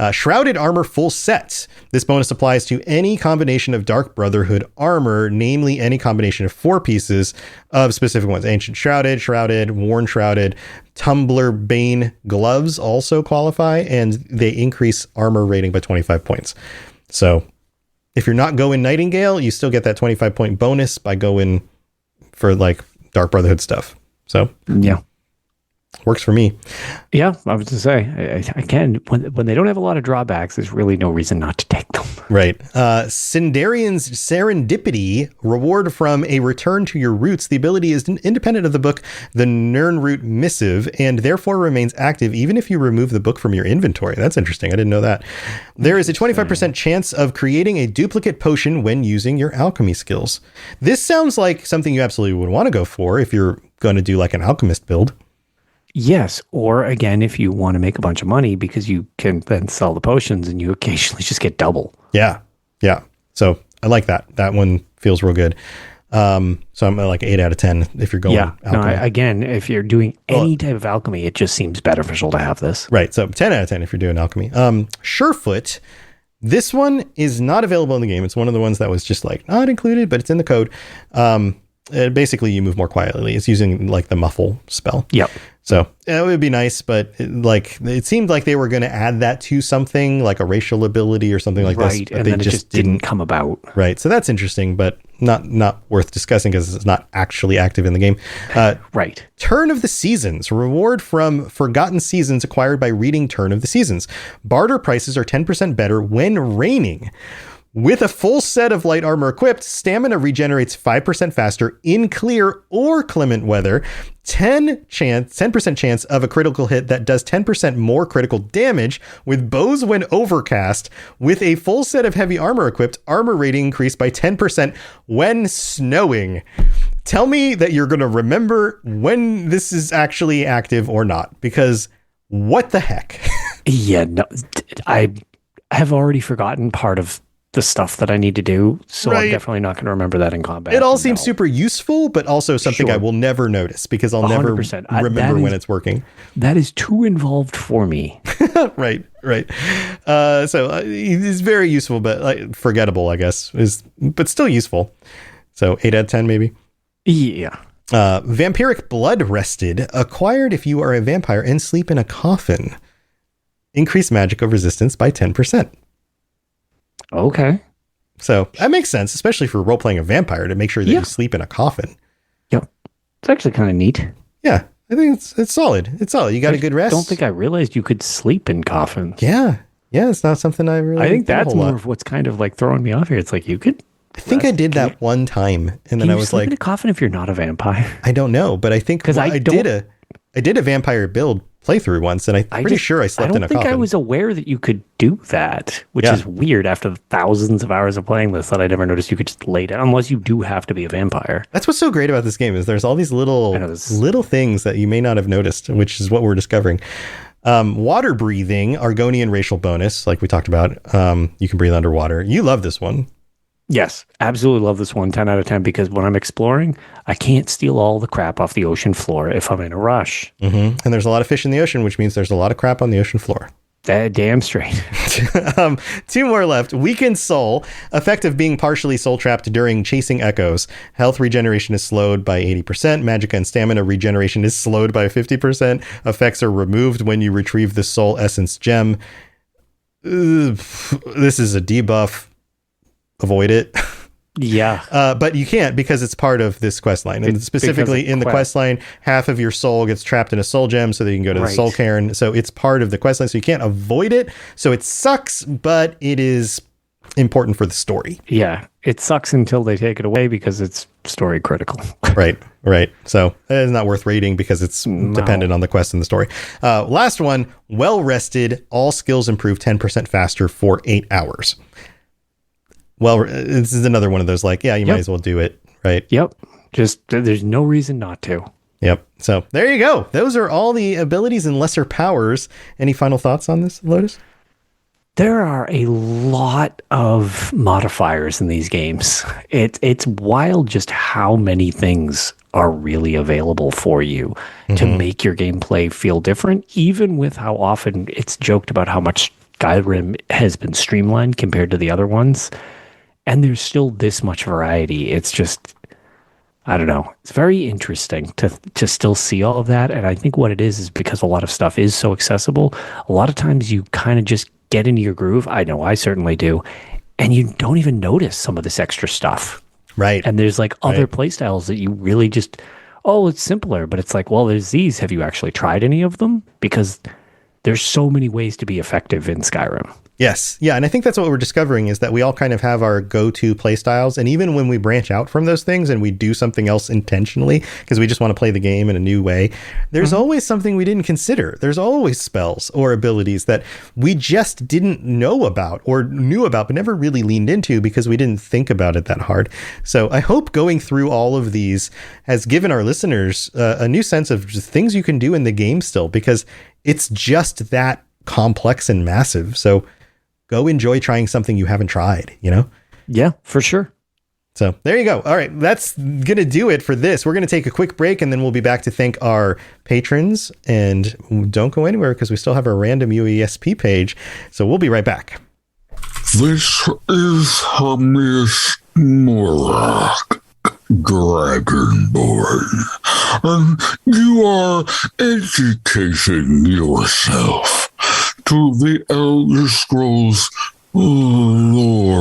10. Shrouded Armor Full Set. This bonus applies to any combination of Dark Brotherhood armor, namely any combination of 4 pieces of specific ones. Ancient Shrouded, Worn Shrouded, Tumbler Bane gloves also qualify, and they increase armor rating by 25 points. So if you're not going Nightingale, you still get that 25 point bonus by going for like Dark Brotherhood stuff. So Yeah. works for me. Yeah, I was to say, I can, when they don't have a lot of drawbacks, there's really no reason not to take them. Right. Sindarian's Serendipity, reward from a return to your roots. The ability is independent of the book, the Nirnroot Missive, and therefore remains active even if you remove the book from your inventory. That's interesting. I didn't know that. There is a 25% chance of creating a duplicate potion when using your alchemy skills. This sounds like something you absolutely would want to go for if you're going to do like an alchemist build. Yes, or again, if you want to make a bunch of money because you can then sell the potions and you occasionally just get double. Yeah. So I like that. That one feels real good. So I'm at like 8 out of 10 if you're going. Yeah. No, alchemy. again, if you're doing any type of alchemy, it just seems beneficial to have this. Right. So 10 out of 10 if you're doing alchemy. Surefoot. This one is not available in the game. It's one of the ones that was just like not included, but it's in the code. Basically, you move more quietly. It's using like the muffle spell. Yep. So it would be nice, but it seemed like they were going to add that to something like a racial ability or something like this. Right, But and they then it just didn't come about. Right. So that's interesting, but not worth discussing because it's not actually active in the game. Right. Turn of the Seasons. Reward from Forgotten Seasons acquired by reading Turn of the Seasons. Barter prices are 10% better when raining. With a full set of light armor equipped, stamina regenerates 5% faster in clear or clement weather, 10% chance of a critical hit that does 10% more critical damage with bows when overcast. With a full set of heavy armor equipped, armor rating increased by 10% when snowing. Tell me that you're going to remember when this is actually active or not, because what the heck? Yeah, no, I have already forgotten part of the stuff that I need to do, so Right. I'm definitely not going to remember that in combat. It all seems super useful, but also something I Sure. will never notice because I'll never 100%. remember That when is- it's working. That is too involved for me. Right. So it's very useful, but like, forgettable, I guess, but still useful. So 8 out of 10, maybe. Yeah. Vampiric Blood Rested, acquired if you are a vampire and sleep in a coffin. Increase magical resistance by 10%. Okay. So that makes sense, especially for role-playing a vampire, to make sure that you sleep in a coffin. Yep. It's actually kind of neat. Yeah, I think it's solid. It's solid. You got a good rest. I don't think I realized you could sleep in coffins. Yeah, it's not something I really. I think did a that's whole more lot. of what's kind of like throwing me off here. It's like you could. I think I did that one time, and Can then I you was sleep in like, a coffin if you're not a vampire? I don't know, but I think 'Cause I did don't- I did a vampire build playthrough once, and I'm pretty sure I slept in a I don't coffin. think I was aware that you could do that, which Yeah. is weird after the thousands of hours of playing this that I never noticed you could just lay down, unless you do have to be a vampire. That's what's so great about this game is there's all these little things that you may not have noticed, which is what we're discovering. Water breathing, Argonian racial bonus, like we talked about. You can breathe underwater. You love this one. Yes, absolutely love this one, 10 out of 10, because when I'm exploring, I can't steal all the crap off the ocean floor if I'm in a rush. Mm-hmm. And there's a lot of fish in the ocean, which means there's a lot of crap on the ocean floor. Damn straight. 2 more left. Weakened Soul. Effect of being partially soul trapped during chasing echoes. Health regeneration is slowed by 80%. Magicka and stamina regeneration is slowed by 50%. Effects are removed when you retrieve the soul essence gem. This is a debuff. Avoid it. Yeah. But you can't because it's part of this quest line. And specifically in the quest line, half of your soul gets trapped in a soul gem so that you can go to the soul cairn. So it's part of the quest line. So you can't avoid it. So it sucks, but it is important for the story. Yeah. It sucks until they take it away because it's story critical. Right. So it's not worth rating because it's dependent on the quest and the story. Last one, well rested. All skills improve 10% faster for 8 hours. Well, this is another one of those like, yeah, you might as well do it, right? Yep. Just there's no reason not to. Yep. So there you go. Those are all the abilities and lesser powers. Any final thoughts on this, Lotus? There are a lot of modifiers in these games. It's wild just how many things are really available for you to make your gameplay feel different, even with how often it's joked about how much Skyrim has been streamlined compared to the other ones. And there's still this much variety. It's just, I don't know. It's very interesting to still see all of that. And I think what it is because a lot of stuff is so accessible. A lot of times you kind of just get into your groove. I know I certainly do. And you don't even notice some of this extra stuff. Right. And there's like other play styles that you really just, it's simpler. But it's like, well, there's these. Have you actually tried any of them? Because there's so many ways to be effective in Skyrim. Yes. Yeah. And I think that's what we're discovering is that we all kind of have our go-to play styles. And even when we branch out from those things and we do something else intentionally, because we just want to play the game in a new way, there's always something we didn't consider. There's always spells or abilities that we just didn't know about or knew about, but never really leaned into because we didn't think about it that hard. So I hope going through all of these has given our listeners a new sense of just things you can do in the game still, because it's just that complex and massive. So go enjoy trying something you haven't tried, Yeah, for sure. So there you go. All right. That's going to do it for this. We're going to take a quick break and then we'll be back to thank our patrons. And don't go anywhere because we still have our random UESP page. So we'll be right back. This is Hamish Morak, Dragonborn, and you are educating yourself to the Elder Scrolls Lorecast.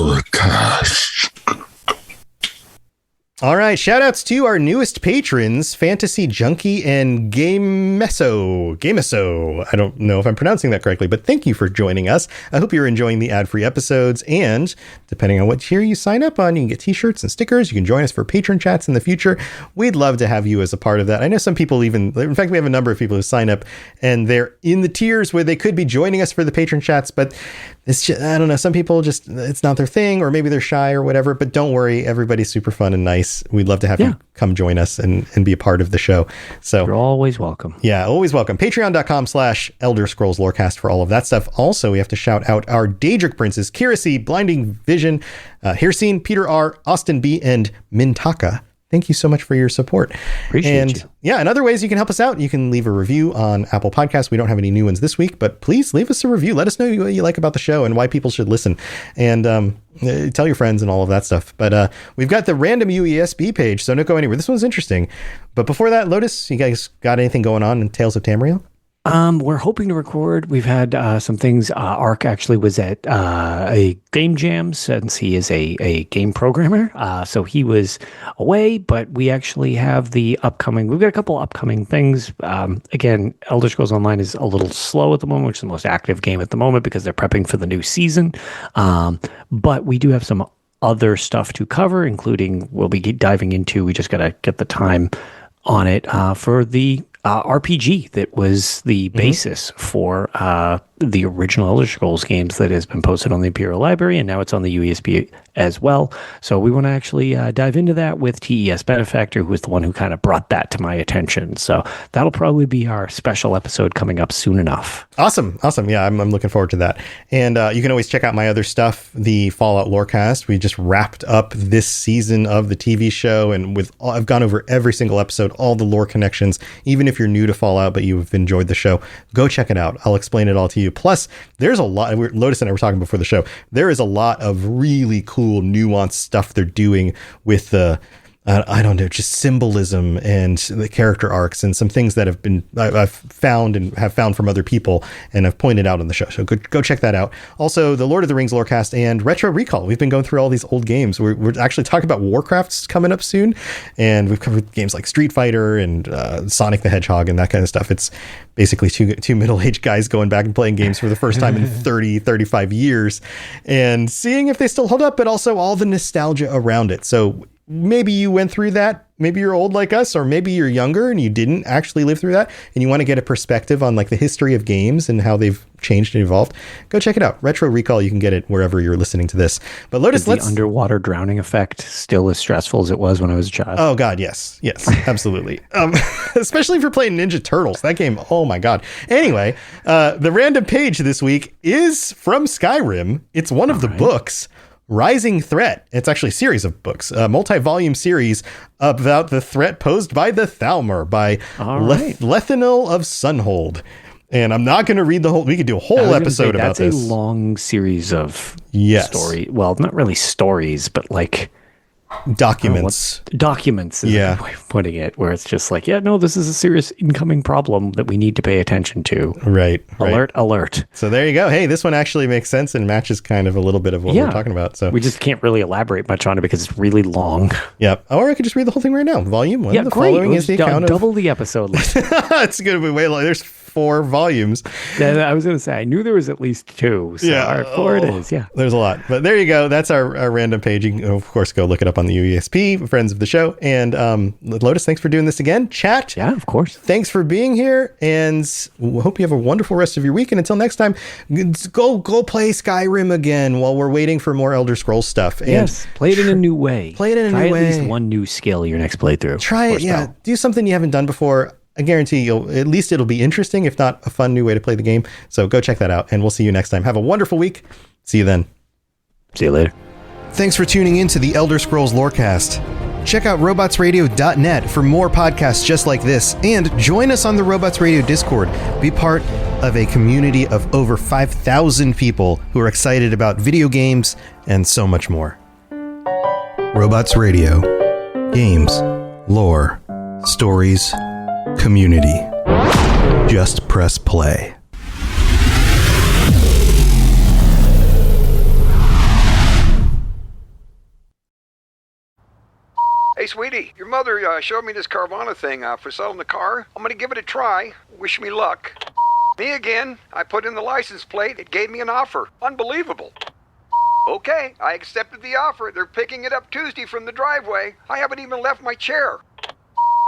All right, shout outs to our newest patrons, Fantasy Junkie and Gameso. I don't know if I'm pronouncing that correctly, but thank you for joining us. I hope you're enjoying the ad-free episodes, and depending on what tier you sign up on, you can get t-shirts and stickers. You can join us for patron chats in the future. We'd love to have you as a part of that. I know some people in fact, we have a number of people who sign up and they're in the tiers where they could be joining us for the patron chats, but it's just, I don't know, some people just, it's not their thing, or maybe they're shy or whatever, but don't worry, everybody's super fun and nice. We'd love to have you come join us and be a part of the show. So you're always welcome. Yeah, always welcome. Patreon.com/Elder Scrolls Lorecast for all of that stuff. Also, we have to shout out our Daedric Princes, Kirisi, Blinding Vision, Hirsine, Peter R, Austin B, and Mintaka. Thank you so much for your support. Appreciate you. Yeah, and other ways you can help us out. You can leave a review on Apple Podcasts. We don't have any new ones this week, but please leave us a review. Let us know what you like about the show and why people should listen. And tell your friends and all of that stuff. But we've got the random UESB page, so don't go anywhere. This one's interesting. But before that, Lotus, you guys got anything going on in Tales of Tamriel? We're hoping to record. We've had some things. Ark actually was at a game jam since he is a game programmer. So he was away, but we actually have we've got a couple upcoming things. Again, Elder Scrolls Online is a little slow at the moment, which is the most active game at the moment because they're prepping for the new season. But we do have some other stuff to cover, including we'll be diving into, we just got to get the time on it for the RPG that was the basis for the original Elder Scrolls games that has been posted on the Imperial Library, and now it's on the USB as well. So we want to actually dive into that with TES Benefactor, who is the one who kind of brought that to my attention. So that'll probably be our special episode coming up soon enough. Awesome. Yeah, I'm looking forward to that. And you can always check out my other stuff, the Fallout Lorecast. We just wrapped up this season of the TV show, and I've gone over every single episode, all the lore connections. Even if you're new to Fallout, but you've enjoyed the show, go check it out. I'll explain it all to you. Plus, there's a lot, Lotus and I were talking before the show, there is a lot of really cool, nuanced stuff they're doing with the I don't know, just symbolism and the character arcs and some things that I've found and have found from other people and I've pointed out on the show. So go check that out. Also, the Lord of the Rings Lorecast and Retro Recall. We've been going through all these old games. We're actually talking about Warcraft's coming up soon, and we've covered games like Street Fighter and Sonic the Hedgehog and that kind of stuff. It's basically two middle-aged guys going back and playing games for the first time in 35 years and seeing if they still hold up, but also all the nostalgia around it. So maybe you went through that. Maybe you're old like us, or maybe you're younger and you didn't actually live through that and you want to get a perspective on like the history of games and how they've changed and evolved. Go check it out. Retro Recall, you can get it wherever you're listening to this. But Lotus, is the underwater drowning effect still as stressful as it was when I was a child? Oh God, yes, absolutely. Especially if you're playing Ninja Turtles, that game. Oh my God. Anyway, the random page this week is from Skyrim. It's one of the books. Rising Threat. It's actually a series of books, a multi-volume series about the threat posed by the Thalmor by Lethanil of Sunhold. And I'm not going to read the whole. We could do a whole episode about this. That's a long series of story. Well, not really stories, but like documents. Documents is a way of putting it, where it's just like, this is a serious incoming problem that we need to pay attention to. Right. Alert. So there you go. Hey, this one actually makes sense and matches kind of a little bit of what we're talking about. So we just can't really elaborate much on it because it's really long. Yep. Or I could just read the whole thing right now. Volume 1. Yeah, the great. following is the account double the episode length. It's going to be way long. There's 4 volumes. I was going to say, I knew there was at least 2. So 4 it is. Yeah. There's a lot. But there you go. That's our random page. You can, of course, go look it up on the UESP, friends of the show. And Lotus, thanks for doing this again. Chat. Yeah, of course. Thanks for being here. And hope you have a wonderful rest of your week. And until next time, go play Skyrim again while we're waiting for more Elder Scrolls stuff. And yes. Play it in a new way. Try at least one new skill your next playthrough. Try it. Yeah. Do something you haven't done before. I guarantee at least it'll be interesting, if not a fun new way to play the game. So go check that out, and we'll see you next time. Have a wonderful week. See you then. See you later. Thanks for tuning in to the Elder Scrolls Lorecast. Check out robotsradio.net for more podcasts just like this, and join us on the Robots Radio Discord. Be part of a community of over 5,000 people who are excited about video games and so much more. Robots Radio. Games. Lore. Stories. Community. Just press play. Hey, sweetie, your mother showed me this Carvana thing for selling the car. I'm gonna give it a try. Wish me luck. Me again. I put in the license plate. It gave me an offer. Unbelievable. Okay, I accepted the offer. They're picking it up Tuesday from the driveway. I haven't even left my chair.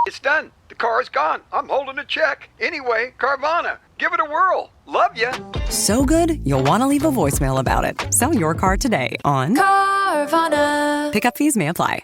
It's done. The car is gone. I'm holding a check. Anyway, Carvana, give it a whirl. Love ya. So good, you'll want to leave a voicemail about it. Sell your car today on Carvana. Pickup fees may apply.